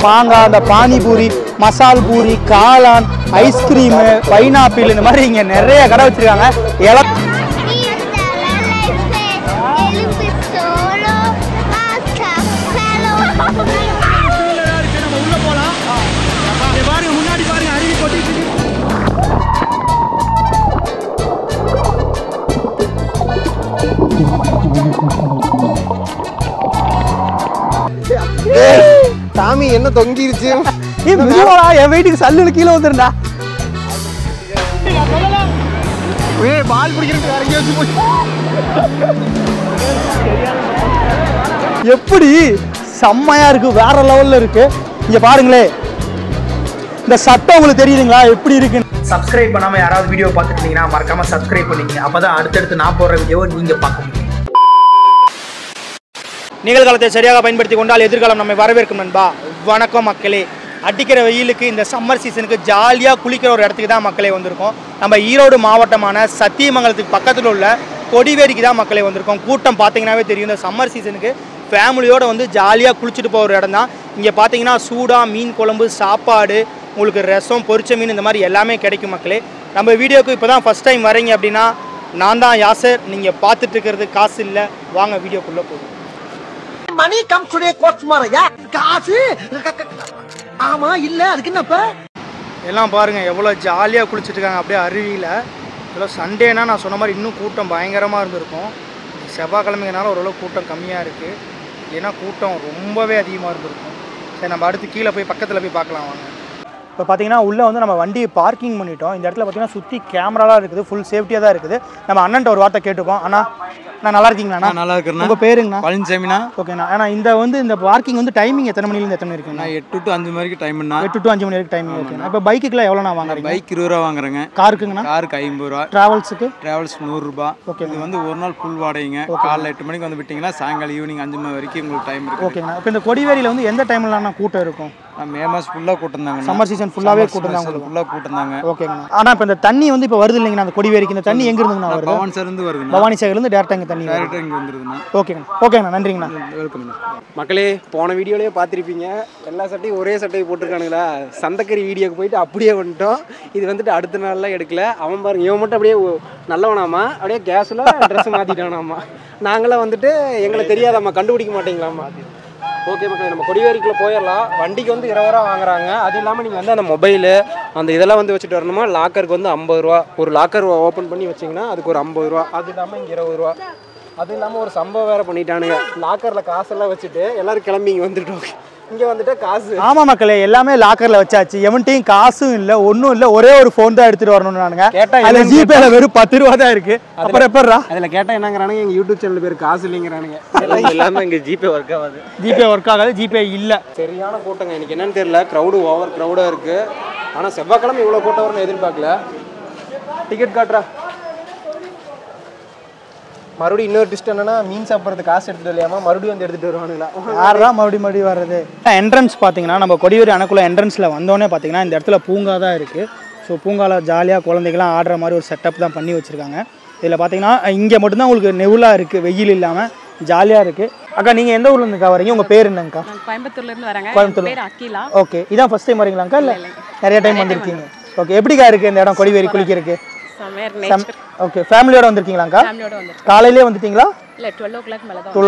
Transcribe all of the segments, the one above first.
மாங்காய், அந்த பானிபூரி, மசால் பூரி, காளான், ஐஸ்கிரீமு, பைனாப்பிள், இந்த மாதிரி இங்கே நிறைய கடை வச்சுருக்காங்க. சாமி என்ன தொங்கிருச்சு. என் வீட்டுக்கு சல்லுல கீழே வந்துருந்தா பால் பிடிக்கிறது எப்படி செம்மையா இருக்கு, வேற லெவல்ல இருக்கு. இங்க பாருங்களே, இந்த சட்டம் உங்களுக்கு தெரியுதுங்களா எப்படி இருக்கு? சப்ஸ்கிரைப் பண்ணாம யாராவது வீடியோ பார்த்துட்டு இருந்தீங்கன்னா மறக்காம சப்ஸ்கிரைப் பண்ணிங்க. அப்பதான் அடுத்தடுத்து நான் போடுற வீடியோவை நீங்க பார்க்க முடியும். நிகழ்காலத்தை சரியாக பயன்படுத்தி கொண்டால் எதிர்காலம் நம்மை வரவேற்கும் நண்பா. வணக்கம் மக்களே. அடிக்கிற வெயிலுக்கு இந்த சம்மர் சீசனுக்கு ஜாலியாக குளிக்கிற ஒரு இடத்துக்கு தான் மக்களே வந்திருக்கோம். நம்ம ஈரோடு மாவட்டமான சத்தியமங்கலத்துக்கு பக்கத்தில் உள்ள கொடிவேரிக்கு தான் மக்களே வந்திருக்கோம். கூட்டம் பார்த்தீங்கன்னாவே தெரியும். இந்த சம்மர் சீசனுக்கு ஃபேமிலியோடு வந்து ஜாலியாக குளிச்சுட்டு போகிற இடம் தான். இங்கே பார்த்தீங்கன்னா சூடாக மீன் குழம்பு, சாப்பாடு, உங்களுக்கு ரசம், பொரிச்ச மீன், இந்த மாதிரி எல்லாமே கிடைக்கும் மக்களே. நம்ம வீடியோக்கு இப்போ தான் ஃபஸ்ட் டைம் வரீங்க அப்படின்னா நான் தான் யாசர். நீங்கள் பார்த்துட்டு இருக்கிறது காசு இல்லை. வாங்க வீடியோக்குள்ளே போகும். Money come today got tomorrow. காசு ஆமா இல்ல அதுக்கு என்னப்ப எல்லாம் பாருங்கள் எவ்வளோ ஜாலியாக குளிச்சுட்டு இருக்காங்க அப்படியே அருவியில். இவ்வளோ சண்டேனா நான் சொன்ன மாதிரி இன்னும் கூட்டம் பயங்கரமாக இருந்திருக்கும். செவ்வாய்க்கிழமைனால ஓரளவு கூட்டம் கம்மியாக இருக்குது. இல்லைன்னா கூட்டம் ரொம்பவே அதிகமாக இருந்திருக்கும். சரி, நம்ம அடுத்து கீழே போய் பக்கத்தில் போய் பார்க்கலாம் வாங்க. இப்போ பார்த்தீங்கன்னா உள்ளே வந்து நம்ம வண்டியை பார்க்கிங் பண்ணிட்டோம். இந்த இடத்துல பார்த்தீங்கன்னா சுற்றி கேமராலாம் இருக்குது, ஃபுல் சேஃப்டியாக தான் இருக்குது. நம்ம அண்ணன்ட்ட ஒரு வார்த்தை கேட்டுப்போம். அண்ணா நான் நல்லா இருக்கீங்கண்ணா? நல்லா இருக்கிறேன். உங்கள் பேருங்கண்ணா? பழனிசாமிண்ணா. ஓகேண்ணா. ஏன்னா இந்த பார்க்கிங் வந்து டைமிங் எத்தனை மணிலேருந்து எத்தனை இருக்குண்ணா? 8 to 5 வரைக்கும் டைம்ண்ணா. 8 to 5 மணி வரைக்கும் டைமிங். ஓகேண்ணா. இப்போ பைக்குக்குலாம் எவ்வளோண்ணா வாங்குறீங்க? பைக் 20 ரூபா வாங்குறேங்க. காருக்குங்கண்ணா? காருக்கு 50 ரூபா. ட்ராவல்ஸுக்கு? ட்ராவல்ஸ் 100 ரூபா. ஓகே. இது வந்து ஒரு நாள் ஃபுல் வாடகைங்க. காலைல 8 மணிக்கு வந்து விட்டிங்கன்னா சாயங்காலம் ஈவினிங் 5 மணி வரைக்கும் உங்களுக்கு டைம் இருக்குது. ஓகேண்ணா. இப்போ இந்த கொடிவேரியில் வந்து எந்த டைம்லண்ணா கூட்டம் இருக்கும்? மே மாதம் ஃபுல்லாக கூட்டம் தாங்க. சம்மர் சீசன் ஃபுல்லாகவே கூட்டம் தான் உங்களுக்கு? ஃபுல்லாக கூட்டம் தாங்க. ஓகேங்கண்ணா. ஆனால் இப்போ இந்த தண்ணி வந்து இப்போ வருது இல்லைங்கண்ணா, அந்த கொடிவேரிக்கு இந்த தண்ணி எங்கே இருந்துங்கண்ணா வருது? பவானி சார்லேருந்து வருதுங்க. பவானி சாகர்லேருந்து டேரெக்டாக இங்கே தண்ணி டேரெக்டாக இங்கே வந்துருதுண்ணா. ஓகேங்கண்ணா. ஓகேங்கண்ணா, நன்றிங்கண்ணா. வெல்கம். மக்களே, போன வீடியோலயே பார்த்துருப்பீங்க. எல்லா சட்டையும் ஒரே சட்டையை போட்டிருக்கானுங்களா. சந்தக்கறி வீடியோக்கு போயிட்டு அப்படியே வந்துட்டோம். இது வந்துட்டு அடுத்த நாள்லாம் எடுக்கல. அவன் பாருங்க, இவன் மட்டும் அப்படியே நல்லவனாமா, அப்படியே கேஸில் ட்ரெஸ் மாற்றிட்டானாமா. நாங்களாம் வந்துட்டு எங்களை தெரியாதாம்மா, கண்டுபிடிக்க மாட்டீங்களாம்மா. ஓகே மக்களே, நம்ம கொடிவேரிக்குள்ளே போயிடலாம். வண்டிக்கு வந்து 20 ரூபா வாங்குறாங்க. அது இல்லாமல் நீங்கள் வந்து அந்த மொபைலு அந்த இதெல்லாம் வந்து வச்சுட்டு வரணுமா. லாக்கருக்கு வந்து 50 ரூபா. ஒரு லாக்கர் ஓப்பன் பண்ணி வச்சிங்கன்னா அதுக்கு ஒரு 50 ரூபா. அது இல்லாமல் இங்கே 20 ரூபா. அது இல்லாமல் ஒரு சம்பவம் வேறு பண்ணிட்டானுங்க. லாக்கரில் காசெல்லாம் வச்சுட்டு எல்லோரும் கிளம்பி இங்கே வந்துட்டோம். இங்கே வந்துட்டு காசு. ஆமாம் மக்களே, எல்லாமே லாக்கரில் வச்சாச்சு. எவன்ட்டையும் காசும் இல்லை, ஒன்றும் இல்லை. ஒரே ஒரு ஃபோன் தான் எடுத்துகிட்டு வரணும்னு நானுங்க. கேட்டால் அதில் ஜிபேல வெறும் 10 ரூபா தான் இருக்குது. அப்புறம் எப்படா அதில் கேட்டால் என்னங்கிறானுங்க, எங்கள் யூடியூப் சேனல் பேர் காசு இல்லைங்கிறானுங்க. எல்லாமே இங்கே ஜிபே ஒர்க் ஆகாது. ஜிபே ஒர்க் ஆகாது, ஜிபே இல்லை. சரியான கூட்டங்க எனக்கு என்னன்னு தெரியல. ஓவர் க்ரௌடாக இருக்குது. ஆனால் செவ்வாய்க்கிழமை இவ்வளோ கூட்டம் வரும்னு எதிர்பார்க்கல. டிக்கெட் காட்டுறா. மறுபடியும் இன்னொரு டிஸ்ட் என்னன்னா, மீன் சாப்பிட்றதுக்கு காசு எடுத்துட்டு இல்லையாமா, மறுபடியும் வந்து எடுத்துகிட்டு வருவானுங்களா. யாரெல்லாம் மறுபடியும் வர்றது? என்ட்ரன்ஸ் பார்த்தீங்கன்னா, நம்ம கொடிவேரி அணைக்குள்ள என்ட்ரன்ஸில் வந்தோடனே பார்த்தீங்கன்னா இந்த இடத்துல பூங்கா தான் இருக்குது. ஸோ பூங்காவில் ஜாலியாக குழந்தைகள்லாம் ஆடுற மாதிரி ஒரு செட்டப் தான் பண்ணி வச்சுருக்காங்க. இதில் பார்த்தீங்கன்னா இங்கே மட்டும்தான் உங்களுக்கு நெவுலாக இருக்குது, வெயில் இல்லாமல் ஜாலியாக இருக்குது. அக்கா, நீங்கள் எந்த ஊர்லேருந்துக்கா வரீங்க? உங்கள் பேர் என்னங்கக்கா? கோயம்புத்தூர்லேருந்து வரேங்க. கோயம்புத்தூர். பேர் அகிலா. ஓகே, இதான் ஃபஸ்ட் டைம் வரீங்களாக்கா? இல்லை நிறைய டைம் வந்திருக்கீங்க. ஓகே, எப்படிக்கா இருக்குது இந்த இடம் கொடிவேரி குளிக்கிறதுக்கு? ஓகே, ஃபேமிலியோட வந்திருக்கீங்களாக்கா? காலையிலே வந்துட்டீங்களா? இல்லை, 12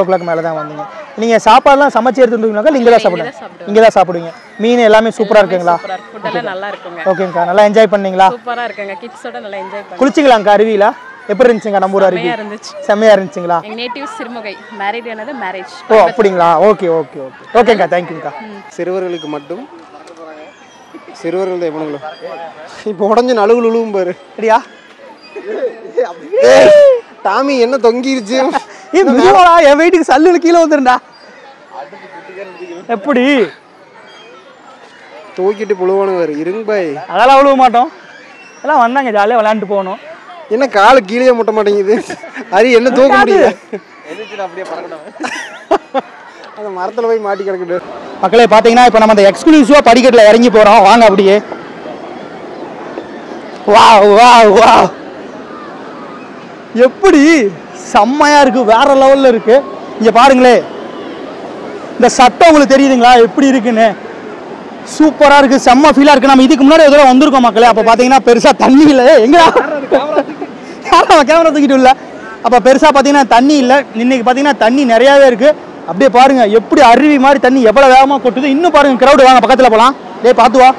o'clock மேலே தான் வந்தீங்க. நீங்கள் சாப்பாடுலாம் சமைச்சு எடுத்துருந்தீங்களாக்கா? இல்லை இங்கே தான் சாப்பிடுங்க? இங்கே தான் சாப்பிடுவீங்க. மீன் எல்லாமே சூப்பராக இருக்குங்களா? ஓகேங்கக்கா, நல்லா என்ஜாய் பண்ணீங்களா? சூப்பராக இருக்குங்க. கிட்ஸோட நல்லா என்ஜாய் பண்ணி குளிச்சிங்களாங்க்கா அருவியில்? எப்படி இருந்துச்சுங்க நம்ம ஊர் அருவி? செம்மையாக இருந்துச்சுங்களா? நேட்டிவ் சிறுமுகை. மேரிட் ஆனது மேரேஜ். ஓ அப்படிங்களா? ஓகே ஓகே ஓகே ஓகேங்கக்கா, தேங்க்யூங்கக்கா. சிறுவர்களுக்கு மட்டும் சிறுவர்கள் தான் எவனுங்களோ. இப்போ உடஞ்சு நழுவு நழுவும் பாரு. அப்படியா டாமி என்ன தொங்கிருச்சு. என் வீட்டுக்கு சல்லுல கீழே வந்துருண்டா. எப்படி தூக்கிட்டு புழுவானுவாரு. இருங்க பாய், அதெல்லாம் விழுவ மாட்டோம். எல்லாம் வந்தாங்க ஜாலியாக விளையாண்டு போகணும். என்ன காலு கீழே முட்ட மாட்டேங்குது. அரி என்ன தூக்க முடியல. அந்த மரத்தில் போய் மாட்டி கிடக்குது. மக்களே பார்த்தீங்கன்னா இப்போ நம்ம அந்த எக்ஸ்க்ளூசிவாக படிக்கட்டில் இறங்கி போகிறோம். வாங்க அப்படியே. வா வா வா, எப்படி செம்மையாக இருக்குது, வேற லெவலில் இருக்குது. இங்கே பாருங்களே, இந்த சட்டம் உங்களுக்கு தெரியுதுங்களா எப்படி இருக்குன்னு? சூப்பராக இருக்குது, செம்ம ஃபீலாக இருக்குது. நம்ம இதுக்கு முன்னாடி எதோ வந்திருக்கோம் மக்களே. அப்போ பார்த்தீங்கன்னா பெருசாக தண்ணி இல்லை. எங்கடா கேமரா தூக்கிட்டு இல்லை. அப்போ பெருசாக பார்த்தீங்கன்னா தண்ணி இல்லை. இன்னைக்கு பார்த்தீங்கன்னா தண்ணி நிறையாவே இருக்குது. அப்படியே பாருங்கள் எப்படி அருவி மாதிரி தண்ணி எவ்வளோ வேகமாக கொட்டுது. இன்னும் பாருங்கள் க்ரௌடு. வாங்க பக்கத்தில் போகலாம். பார்த்து வா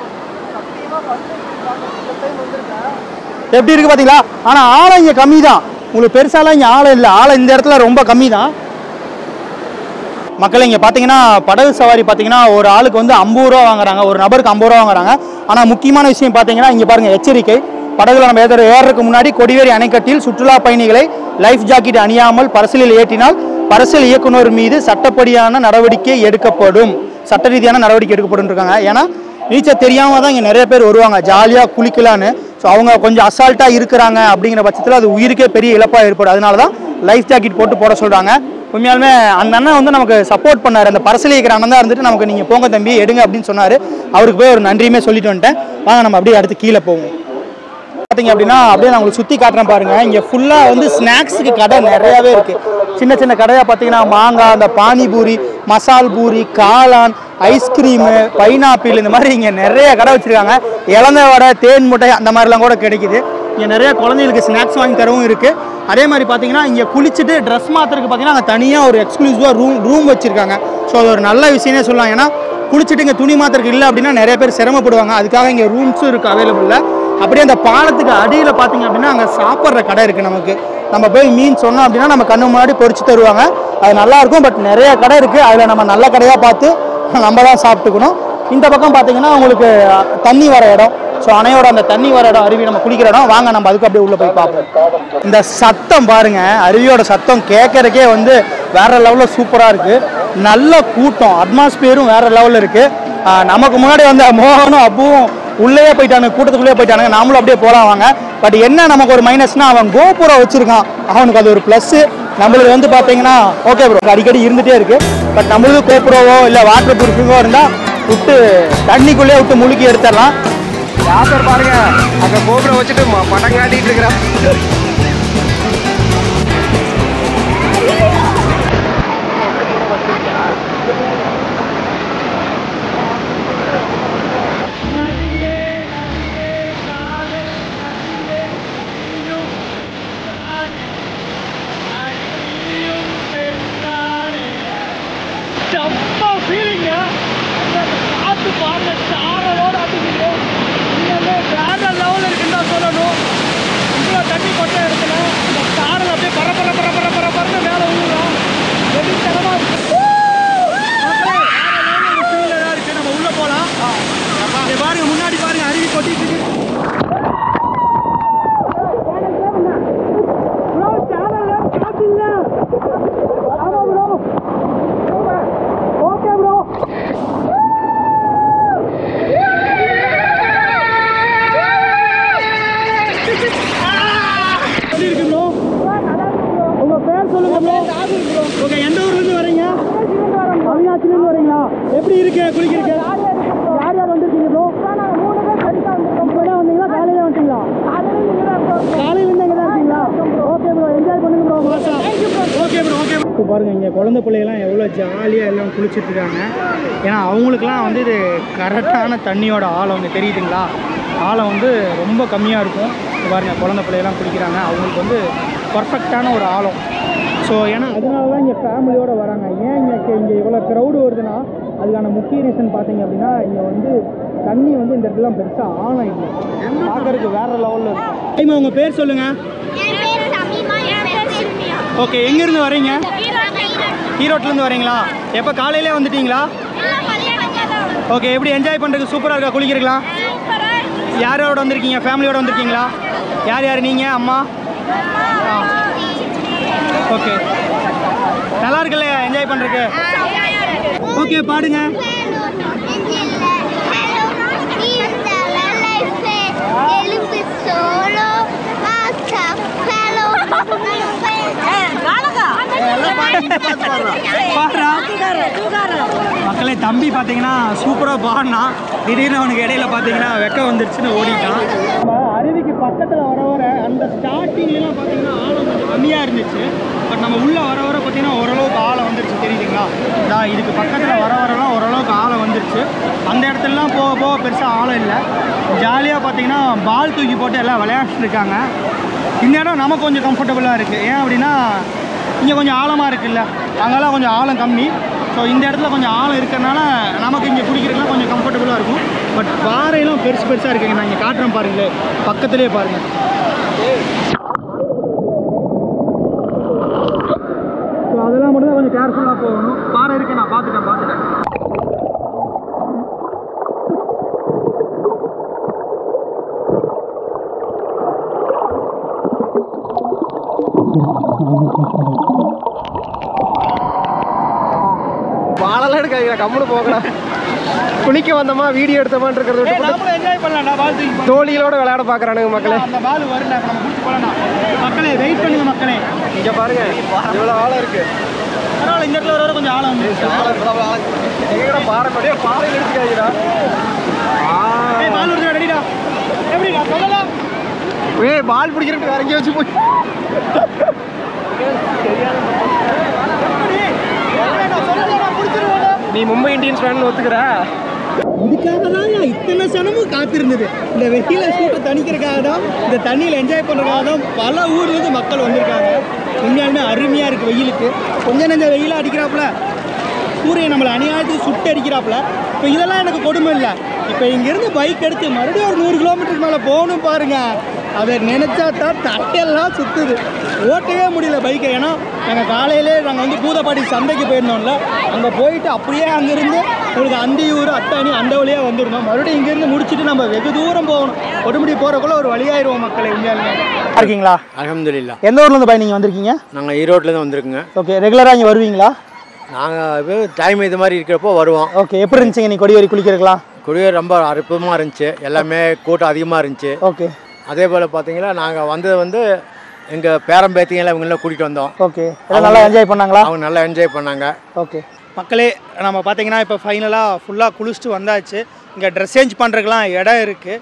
எப்படி இருக்குது பார்த்தீங்களா. ஆனால் ஆழம் இங்கே கம்மி தான். உங்களுக்கு பெருசாலாம் இங்கே ஆழம் இல்லை. ஆழம் இந்த இடத்துல ரொம்ப கம்மி தான் மக்கள். இங்கே பார்த்தீங்கன்னா படகு சவாரி பார்த்தீங்கன்னா ஒரு ஆளுக்கு வந்து 50 ரூபா வாங்குறாங்க, ஒரு நபருக்கு 50 ரூபா வாங்குறாங்க. ஆனால் முக்கியமான விஷயம் பார்த்தீங்கன்னா இங்கே பாருங்கள் எச்சரிக்கை. படகுல நம்ம ஏறதுக்கு முன்னாடி கொடிவேரி அணைக்கட்டில் சுற்றுலா பயணிகளை லைஃப் ஜாக்கெட் அணியாமல் பரிசலில் ஏற்றினால் பரிசல் இயக்குனர் மீது சட்டப்படியான நடவடிக்கை எடுக்கப்படும், சட்ட ரீதியான நடவடிக்கை எடுக்கப்படும் இருக்காங்க. ஏன்னா நீச்சல் தெரியாமல் தான் இங்கே நிறைய பேர் வருவாங்க ஜாலியாக குளிக்கலான்னு. ஸோ அவங்க கொஞ்சம் அசால்ட்டாக இருக்கிறாங்க அப்படிங்கிற பட்சத்தில் அது உயிருக்கே பெரிய இழப்பாக ஏற்படும். அதனால தான் லைஃப் ஜாக்கெட் போட்டு போட சொல்கிறாங்க. உண்மையாலுமே அந்த அண்ணன் வந்து நமக்கு சப்போர்ட் பண்ணார். அந்த பரிசல் இருக்கிற அண்ணன் தான் இருந்துட்டு நமக்கு நீங்கள் போங்க தம்பி எடுங்க அப்படின்னு சொன்னார். அவருக்கு போய் ஒரு நன்றியுமே சொல்லிட்டு வந்துட்டேன். வாங்க நம்ம அப்படியே அடுத்து கீழே போவோம். பார்த்தீங்க அப்படின்னா அப்படியே நான் உங்களுக்கு சுற்றி காட்டுறேன் பாருங்கள். இங்கே ஃபுல்லாக வந்து ஸ்நாக்ஸுக்கு கடை நிறையாவே இருக்குது. சின்ன சின்ன கடையாக பார்த்தீங்கன்னா மாங்காய், அந்த பானிபூரி, மசால் பூரி, காளான், ஐஸ்கிரீமு, பைனாப்பிள், இந்த மாதிரி இங்கே நிறைய கடை வச்சுருக்காங்க. இளந்த வடை, தேன் முட்டை அந்த மாதிரிலாம் கூட கிடைக்குது. இங்கே நிறைய குழந்தைகளுக்கு ஸ்நாக்ஸ் வாங்கி தரவும் இருக்குது. அதே மாதிரி பார்த்தீங்கன்னா இங்கே குளிச்சுட்டு ட்ரெஸ் மாற்றுறதுக்கு பார்த்தீங்கன்னா அங்கே தனியாக ஒரு எக்ஸ்க்ளூசிவாக ரூம் வச்சுருக்காங்க. ஸோ அது ஒரு நல்ல விஷயமே சொல்லலாம். ஏன்னா குளிச்சுட்டு இங்கே துணி மாற்றுறதுக்கு இல்லை அப்படின்னா நிறைய பேர் சிரமப்படுவாங்க. அதுக்காக இங்கே ரூம்ஸும் இருக்குது அவைலபிளில். அப்படியே அந்த பாலத்துக்கு அடியில் பார்த்தீங்க அப்படின்னா அங்கே சாப்பிட்ற கடை இருக்குது. நமக்கு நம்ம போய் மீன் சொன்னோம் அப்படின்னா நம்ம கண்ணு முன்னாடி பொரிச்சு தருவாங்க. அது நல்லாயிருக்கும். பட் நிறைய கடை இருக்குது. அதில் நம்ம நல்ல கடையாக பார்த்து நம்ம தான் சாப்பிட்டுக்கணும். இந்த பக்கம் பார்த்தீங்கன்னா உங்களுக்கு தண்ணி வர இடம். ஸோ அணையோட அந்த தண்ணி வர இடம், அருவி நம்ம குளிக்கிற இடம். வாங்க நம்ம அதுக்கு அப்படியே உள்ளே போய் பார்ப்போம். இந்த சத்தம் பாருங்கள், அருவியோட சத்தம் கேட்கறக்கே வந்து வேறு லெவலில் சூப்பராக இருக்குது. நல்ல கூட்டம், அட்மாஸ்பியரும் வேறு லெவலில் இருக்குது. நமக்கு முன்னாடி வந்த மோகனும் அப்புவும் உள்ளே போயிட்டானுங்க, கூட்டத்துக்குள்ளே போயிட்டானுங்க. நாமளும் அப்படியே போகலாம் வாங்க. பட் என்ன நமக்கு ஒரு மைனஸ்னால் அவன் கோபுரம் வச்சுருக்கான். அவனுக்கு அது ஒரு ப்ளஸ்ஸு. நம்மளுக்கு வந்து பார்த்தீங்கன்னா ஓகே ப்ரோ அடிக்கடி இருந்துகிட்டே இருக்குது. பட் நம்மளுக்கு கோபுரோவோ இல்லை வாட்டர் ப்ரூஃபிங்கோ இருந்தால் விட்டு தண்ணிக்குள்ளேயே விட்டு முழுக்கி எடுத்துடலாம். யாசர் பாருங்க அங்கே கோபுரம் வச்சுட்டு படம் காட்டிட்டு இருக்கிறான். முன்னாடி பாருங்க அருவி கொட்டிட்டு இருக்கு. எப்படி இருக்கு குளிக்கிறீங்க? யார் யார் வந்திருக்கீங்க ப்ரோ? இப்போதான் வந்தீங்களா? காலையில வந்துட்டீங்களா? காலையில இருந்து இங்கே தான் இருக்கீங்களா? ஓகே ப்ரோ, என்ஜாய் பண்ணுங்க bro. Okay bro, okay bro. இப்போ பாருங்க இங்கே குழந்தை பிள்ளைகள்லாம் எவ்வளோ ஜாலியாக எல்லாம் குளிச்சுட்டு இருக்காங்க. ஏன்னா அவங்களுக்குலாம் வந்து இது கரெக்டான தண்ணியோட ஆழம் வந்து தெரியுதுங்களா? ஆழம் வந்து ரொம்ப கம்மியாக இருக்கும். இப்போ பாருங்கள் குழந்தை பிள்ளைகள்லாம் குளிக்கிறாங்க. அவங்களுக்கு வந்து பர்ஃபெக்டான ஒரு ஆழம். ஸோ ஏன்னா அதனால தான் இங்கே ஃபேமிலியோடு வராங்க. ஏன் இங்கே இவ்வளோ க்ரௌடு வருதுன்னா அதுக்கான முக்கிய ரீசன் பார்த்தீங்க அப்படின்னா இங்கே வந்து தண்ணி வந்து இந்த இடத்துலாம் பெருசாக ஆழம் இல்லை, பார்க்கறதுக்கு வேறு லெவலில் இருக்கும். டைம் உங்கள் பேர் சொல்லுங்கள். ஓகே, எங்கேருந்து வரீங்க? ஈரோட்டிலேருந்து வரீங்களா? எப்போ காலையிலே வந்துட்டீங்களா? ஓகே, எப்படி என்ஜாய் பண்ணுறதுக்கு சூப்பராக இருக்கா? குளிக்கிறீங்களா? யாரோட வந்திருக்கீங்க? ஃபேமிலியோடு வந்திருக்கீங்களா? யார் யார்? நீங்கள், அம்மா? ஓகே, நல்லா இருக்குல்ல என்ஜாய் பண்ணுறதுக்கு? ஓகே, பாடுங்க. மக்களே, தம்பி பார்த்தீங்கன்னா சூப்பராக பாடினா, திடீர்னு அவனுக்கு இடையில பார்த்தீங்கன்னா வெக்க வந்துருச்சுன்னு ஓடிட்டான். நம்ம அருவிக்கு பக்கத்தில் வர வர அந்த ஸ்டார்டிங்லாம் பார்த்தீங்கன்னா ஆழம் கம்மியாக இருந்துச்சு. பட் நம்ம உள்ளே வர வர பார்த்தீங்கன்னா ஓரளவுக்கு ஆழம் வந்துருச்சு தெரியுதுங்களா. இதான் இதுக்கு பக்கத்தில் வர வரலாம் ஓரளவுக்கு ஆழம் வந்துருச்சு. அந்த இடத்துலலாம் போக போக பெருசாக ஆழம் இல்லை. ஜாலியாக பார்த்தீங்கன்னா பால் தூக்கி போட்டு எல்லாம் விளையாண்டுட்டு இருக்காங்க. இந்த இடம் நமக்கு கொஞ்சம் கம்ஃபர்டபுளாக இருக்குது. ஏன் அப்படின்னா இங்கே கொஞ்சம் ஆழமாக இருக்குல்ல, அங்கெல்லாம் கொஞ்சம் ஆழம் கம்மி. ஸோ இந்த இடத்துல கொஞ்சம் ஆழம் இருக்கிறனால நமக்கு இங்கே குடிக்கிறதுலாம் கொஞ்சம் கம்ஃபர்டபுளாக இருக்கும். பட் பாறையெல்லாம் பெருசு பெருசாக இருக்குங்க. நான் இங்கே காட்டுறேன் பாருங்களேன், பக்கத்துலேயே பாருங்கள். ஸோ அதெல்லாம் மட்டும் தான் கொஞ்சம் கேர்ஃபுல்லாக போகணும். பாறை இருக்கு, நான் பார்த்துட்டேன். வாழலாம் எடுக்காதீங்க, கம்முன்னு போகலாம். குளிக்க வந்தோமா வீடியோ எடுத்தோமான்னு இருக்கிறது என்ஜாய் பண்ணலாம். பால் தூக்கி தோழிகளோட விளையாட பார்க்குறானுங்க மக்களே. அந்த பால் வரல, நம்ம குடிச்சு போகலாம். மக்களே வெயிட் பண்ணுங்க மக்களே. இங்கே பாருங்க இவ்வளோ ஆழம் இருக்கு. பரவாயில்ல, இந்த இடத்துல வர கொஞ்சம் ஆழம் வந்து எங்கடா பாறை படியே பாறை எடுத்துக்காதீடா. பால் வருது ரெடிடா. எப்படிடா சொல்லலாம்? பால் பிடிக்கிறதுக்கு வேற எங்கேயும் வச்சு போய் நீ மும்பை இந்தியன்ஸ் ஃபேன் ஒத்துக்கிற. இதுக்காக தான் இத்தனை சனமும் காத்திருந்தது. இந்த வெயில சூட்டை தணிக்கிறதுக்காக தான், இந்த தண்ணியில் என்ஜாய் பண்ணுறதுக்காக தான் பல ஊர்லேருந்து மக்கள் வந்திருக்காங்க. உண்மையாலுமே அருமையாக இருக்குது. வெயிலுக்கு கொஞ்சம் நெஞ்ச வெயிலாக அடிக்கிறாப்புல, சூரியன் நம்மளை அநியாயத்துக்கு சுட்டு அடிக்கிறாப்புல. இப்போ இதெல்லாம் எனக்கு கொடுமை இல்லை. இப்போ இங்கேருந்து பைக் எடுத்து மறுபடியும் ஒரு 100 கிலோமீட்டருக்கு மேலே போகணும் பாருங்கள். அதை நினச்சா தான் தட்டையெல்லாம் சுற்றுது. ஓட்டவே முடியல பைக்கை. ஏன்னா நாங்கள் காலையிலே நாங்கள் வந்து பூதப்பாடி சந்தைக்கு போயிருந்தோம்ல, அங்கே போயிட்டு அப்படியே அங்கேருந்து உங்களுக்கு அந்தியூர் அத்தானி அந்த வழியாக வந்துருந்தோம். மறுபடியும் இங்கேருந்து முடிச்சுட்டு நம்ம வெகு தூரம் போகணும். ஒருமுடி போகிறக்குள்ள ஒரு வழியாயிருவோம் மக்களை. உண்மையாலுமே இருக்கீங்களா? அல்ஹம்துலில்லாஹ். எந்த ஊர்லேருந்து போய் நீங்கள் வந்திருக்கீங்க? நாங்கள் ஈரோட்லேருந்து வந்திருக்குங்க. ஓகே, ரெகுலராக இங்கே வருவீங்களா? நாங்கள் டைம் இது மாதிரி இருக்கிறப்போ வருவோம். ஓகே, எப்படி இருந்துச்சுங்க நீ கொடிவேரி குளிக்கிறதுலாம்? குடியேற ரொம்ப அற்புதமாக இருந்துச்சு. எல்லாமே கூட்டம் அதிகமாக இருந்துச்சு. ஓகே, அதே போல் பார்த்தீங்கன்னா நாங்கள் வந்தது வந்து எங்கள் பேரம்பேத்திங்கெல்லாம் இவங்கெல்லாம் கூட்டிகிட்டு வந்தோம். ஓகே, நல்லா என்ஜாய் பண்ணாங்களா? அவங்க நல்லா என்ஜாய் பண்ணாங்க. ஓகே மக்களே, நம்ம பார்த்தீங்கன்னா இப்போ ஃபைனலாக ஃபுல்லாக குளிச்சுட்டு வந்தாச்சு. இங்கே ட்ரெஸ் சேஞ்ச் பண்ணுறதுக்கெலாம் இடம் இருக்குது.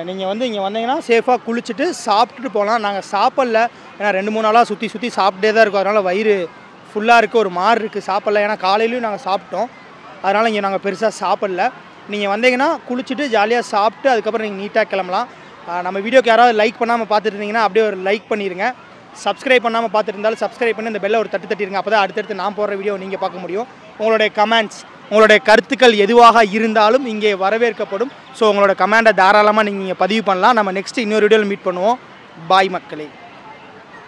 நீங்கள் வந்து இங்கே வந்தீங்கன்னா சேஃபாக குளிச்சுட்டு சாப்பிட்டுட்டு போகலாம். நாங்கள் சாப்பிடல, ஏன்னா 2-3 நாளாக சுற்றி சாப்பிட்டே தான் இருக்கும். அதனால் வயிறு ஃபுல்லாக இருக்குது, ஒரு மாதிரி இருக்குது, சாப்பிடல. ஏன்னா காலையிலையும் நாங்கள் சாப்பிட்டோம், அதனால் இங்கே நாங்கள் பெருசாக சாப்பிடல. நீங்கள் வந்தீங்கன்னா குளிச்சுட்டு ஜாலியாக சாப்பிட்டு அதுக்கப்புறம் நீங்கள் நீட்டாக கிளம்பலாம். நம்ம வீடியோக்கு யாராவது லைக் பண்ணாமல் பார்த்துட்டு இருந்தீங்கன்னா அப்படியே ஒரு லைக் பண்ணிடுங்க. சப்ஸ்கிரைப் பண்ணாமல் பார்த்துட்டு இருந்தாலும் சப்ஸ்கிரைப் பண்ணி இந்த பெல்லை ஒரு தட்டிடுங்க. அப்போ தான் அடுத்தடுத்து நான் போடுற வீடியோ நீங்கள் பார்க்க முடியும். உங்களுடைய கமெண்ட்ஸ், உங்களுடைய கருத்துக்கள் எதுவாக இருந்தாலும் இங்கே வரவேற்கப்படும். ஸோ உங்களோட கமெண்டை தாராளமாக நீங்கள் பதிவு பண்ணலாம். நம்ம நெக்ஸ்ட்டு இன்னொரு வீடியோவில் மீட் பண்ணுவோம். பாய் மக்களே.